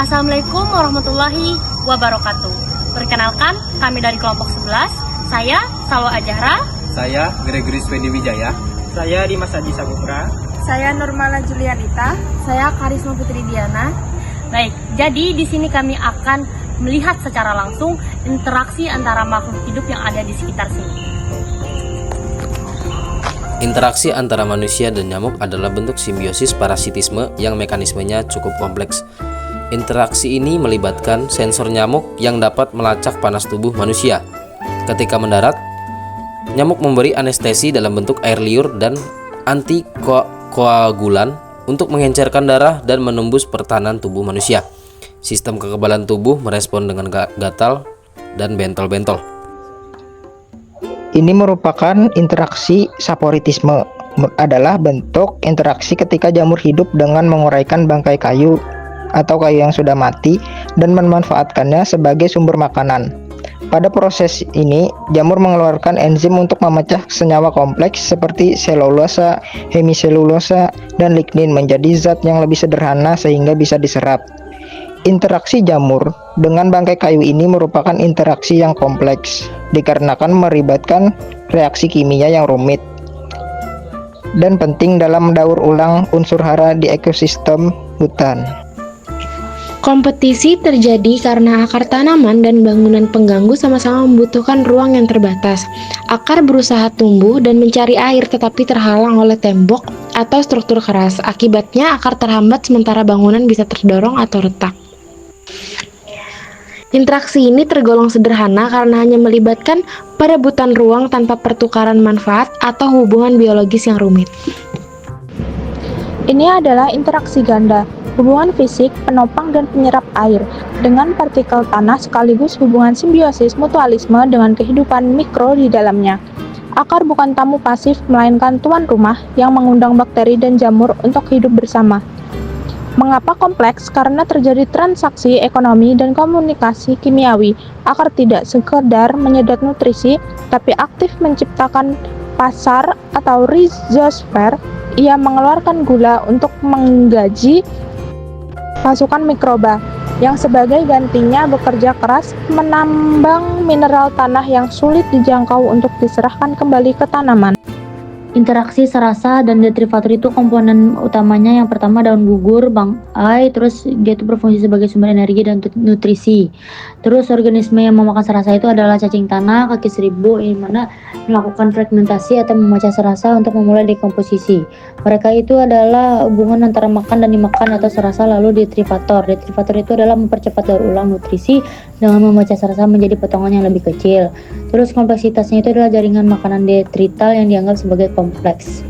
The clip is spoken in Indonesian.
Assalamualaikum warahmatullahi wabarakatuh. Perkenalkan, kami dari kelompok 11. Saya Salwa Ajahra. Saya Gregory Swendi Wijaya. Saya Dimas Adi Saputra. Saya Nurmala Julianita. Saya Karisma Putri Diana. Baik, jadi di sini kami akan melihat secara langsung interaksi antara makhluk hidup yang ada di sekitar sini. Interaksi antara manusia dan nyamuk adalah bentuk simbiosis parasitisme yang mekanismenya cukup kompleks. Interaksi ini melibatkan sensor nyamuk yang dapat melacak panas tubuh manusia. Ketika mendarat, nyamuk memberi anestesi dalam bentuk air liur dan antikoagulan untuk mengencerkan darah dan menembus pertahanan tubuh manusia. Sistem kekebalan tubuh merespon dengan gatal dan bentol-bentol. Ini merupakan interaksi saporitisme, adalah bentuk interaksi ketika jamur hidup dengan menguraikan bangkai kayu atau kayu yang sudah mati dan memanfaatkannya sebagai sumber makanan. Pada proses ini, jamur mengeluarkan enzim untuk memecah senyawa kompleks seperti selulosa, hemiselulosa, dan lignin menjadi zat yang lebih sederhana sehingga bisa diserap. Interaksi jamur dengan bangkai kayu ini merupakan interaksi yang kompleks, dikarenakan melibatkan reaksi kimia yang rumit dan penting dalam mendaur ulang unsur hara di ekosistem hutan. Kompetisi terjadi karena akar tanaman dan bangunan pengganggu sama-sama membutuhkan ruang yang terbatas. Akar berusaha tumbuh dan mencari air tetapi terhalang oleh tembok atau struktur keras. Akibatnya akar terhambat sementara bangunan bisa terdorong atau retak. Interaksi ini tergolong sederhana karena hanya melibatkan perebutan ruang tanpa pertukaran manfaat atau hubungan biologis yang rumit. Ini adalah interaksi ganda, hubungan fisik, penopang dan penyerap air dengan partikel tanah sekaligus hubungan simbiosis mutualisme dengan kehidupan mikro di dalamnya. Akar bukan tamu pasif melainkan tuan rumah yang mengundang bakteri dan jamur untuk hidup bersama. Mengapa kompleks? Karena terjadi transaksi ekonomi dan komunikasi kimiawi. Akar tidak sekedar menyedot nutrisi, tapi aktif menciptakan pasar atau rhizosfer. Ia mengeluarkan gula untuk menggaji pasukan mikroba yang sebagai gantinya bekerja keras menambang mineral tanah yang sulit dijangkau untuk diserahkan kembali ke tanaman. Interaksi serasa dan detrivator itu komponen utamanya yang pertama daun gugur, bangkai, terus dia itu berfungsi sebagai sumber energi dan nutrisi. Terus organisme yang memakan serasa itu adalah cacing tanah, kaki seribu, yang mana melakukan fragmentasi atau memecah serasa untuk memulai dekomposisi. Mereka itu adalah hubungan antara makan dan dimakan atau serasa lalu detrivator. Detrivator itu adalah mempercepat daur ulang nutrisi dengan memecah serasa menjadi potongan yang lebih kecil. Terus kompleksitasnya itu adalah jaringan makanan detrital yang dianggap sebagai kompleks.